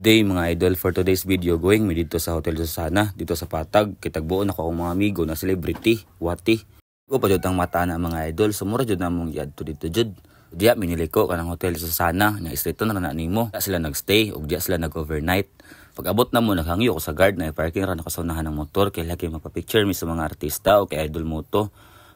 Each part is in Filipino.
day mga idol, for today's video going mi dito sa Hotel Susana dito sa Patag. Kitagbuon ako akong mga amigo na celebrity wati ko pa jud ang mata na mga idol, sumura jud namong yadto dito jud. Diya minili ko kanang Hotel Susana nga istrito na nimo. Diya sila nagstay ug diya sila nag-overnight. Pag abot na mo naghangyo ko sa guard na parking ra nakasunahan ng motor kay lagi magpa-picture mi sa mga artista o kay idol moto.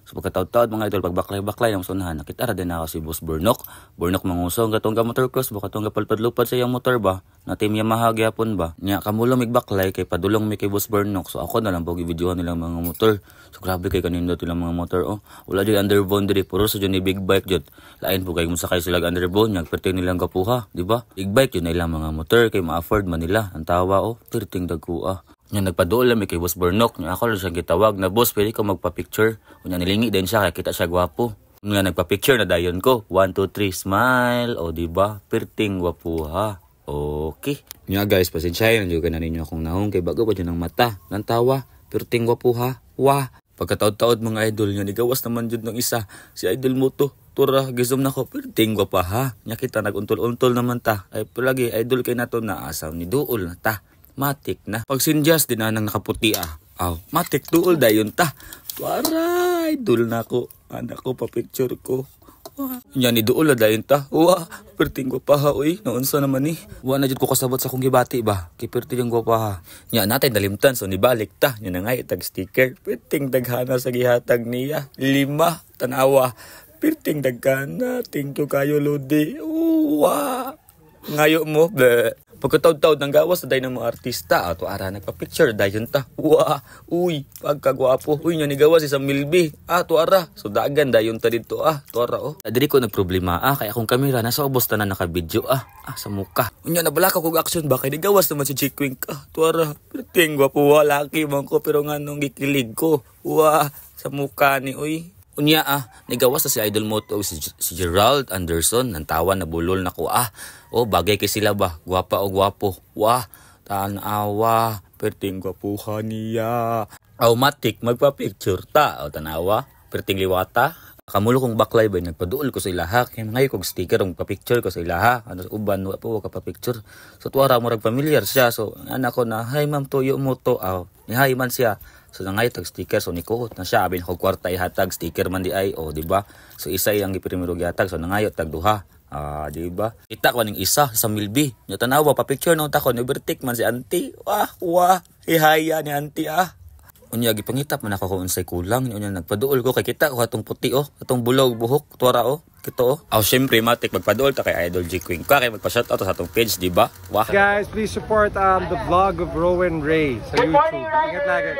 So pagkataod-taod mga idol, pag baklay-baklay ng sunahan, nakita ra din ako si Boss Burnok. Burnok mangusong gatong ga motor cross, baka tong gapalpad-lupad sa iyang motor ba? Na team Yamaha gyapon ba? Nya kamulong migbaklay kay padulong mi kay Boss Burnok. So ako na lang pag i-videohan nilang mga motor. So grabe kay kanindot ilang mga motor oh. Wala jud underbone diri, puro sa jud ni big bike jud. Lain po kay kung sakay sila underbone, nya perting nilang gapuha, di ba? Big bike jud na ilang mga motor kay ma-afford man nila. Ang tawa oh, perting dagkuha. Nya nagpaduol mi kay Boss Burnok, nya ako lang siya gitawag na boss, pwede ko magpa-picture. Unya nilingi din siya kay kita siya gwapo. Nga nagpa-picture na dayon ko. 1 2 3 smile. O di ba? Perting gwapo ha. Okay. Nya guys, pasensyahan jud ka na ninyo akong nahong kay bago pa jud ang mata. Nang tawa, perting gwapo ha. Wah. Pagkataod-taod mga idol nya nigawas naman jud ng isa. Si idol mo to. Tura, gizom na ko, perting gwapo ha. Nya kita naguntol-untol naman ta. Ay palagi idol kay nato na asaw ni duol na ta. Matik na. Pag sinjas din na nang nakaputi ah. Aw, matik duol dayon ta. Para idol na ko. Anak ko pa picture ko. Nya ni duol na dayon ta. Wa, perting ko pa ha oy. Naunsa naman ni. Wa na jud ko kasabot sa akong gibati ba. Kay perting ko pa ha. Nya natin dalimtan so nibalik ta. Nya na nga itag sticker. Perting daghana sa gihatag niya. 5 tanawa. Perting daghana. Thank you kayo Lodi. Wa. Ngayo mo be. Pagkataod-taod ng gawas na dahi ng mga artista ato ara nagpa-picture dayon ta. Wa, uy, pagkagwapo. Uy, nya ni gawas isang milbi. Ato ara. So dagan dayon ta dito to ara oh. Diri ko nagproblema kay akong kamera nasa ubos tanan naka-video sa muka. Unya nabala ko kog action ba kay ni gawas naman si Chikwing to ara. Perting gwapo wa laki man ko pero nganong gikilig ko. Wa, sa muka ni uy. Unya nigawas na si idol mo to si Gerald Anderson nang tawa na bulol na ko oh bagay kay sila ba gwapa o gwapo wah tanawa perting gwapuhan niya automatic magpa-picture ta o tanawa perting liwata kamulo kong baklay ba nagpaduol ko sa ilaha kay ngay kog sticker og pa-picture ko sa ilaha ano uban wa po ka pa-picture so tuara mo rag familiar siya so anak ko na hi ma'am tuyo mo to ni hi man siya. So nangay tag sticker so nikuot na siya abin ko kwarta ihatag sticker man di ay di ba so isa yang giprimero gihatag so nangayo tag duha di ba kita ko ning isa sa milbi nya tanawa pa picture no ta ko ni bertik man si auntie wah ihaya ni auntie unya gipangitap man ako kung unsay kulang unya nagpaduol ko kay kita ko atong puti atong bulog buhok tuara kito syempre matik magpaduol ta kay Idol G Queen kay magpa-shoutout sa atong page di ba wah guys please support the vlog of Rowan Ray sa YouTube ingat lagi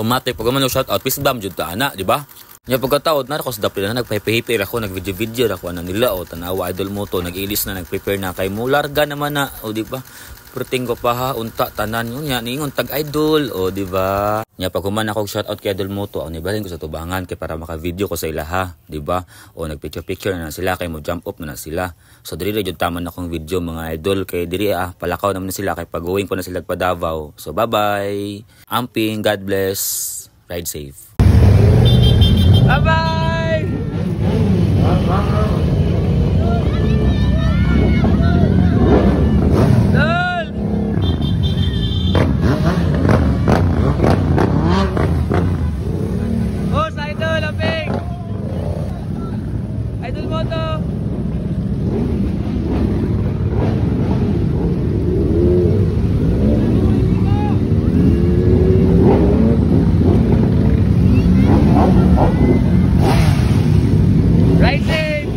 matik pag man shoutout please bam jud ta ana di ba nya pagkataod na ako sa dapil na nagpahipi ako nagvideo ako na nila tanawa idol mo to nagilis na nagprepare na kay mo larga naman na di ba perting ko pa ha unta tanan nya ningon tag idol di ba nya pag human ako shoutout kay idol mo to nibalhin ko sa tubangan kay para maka-video ko sa ilaha di ba nagpicture na sila kay mo jump up na sila so diri jud taman akong video mga idol kay diri palakaw naman sila kay pag-uwing ko na sila pa Davao so bye bye amping God bless ride safe bye bye Idol mo to. Right safe.